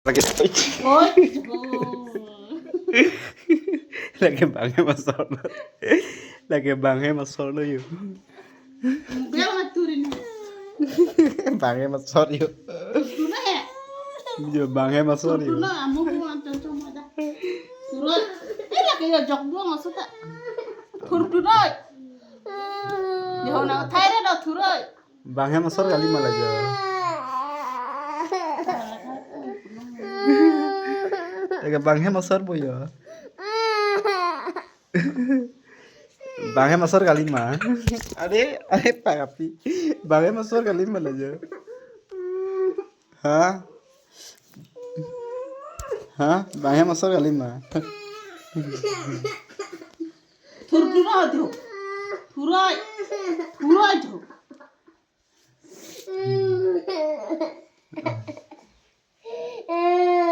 Lagi Ôi, lagi bangnya masuk lagi bangnya masuk yuk bel maturin. bangnya masuk yuk Tuna ya? yuk bangnya masuk yuk Tuna amu ko anto cuma dah. Turun. Lagi ya jok dua maksudnya. Tuna. Ya na thaira da turun. bangnya masuk kali malah aja lagi bangnya masuk bu ya bangnya masuk kali mah ada pak api bangnya masuk kali malah aja hah hah bangnya masuk kali mah Tuna do. Turai. Turai do.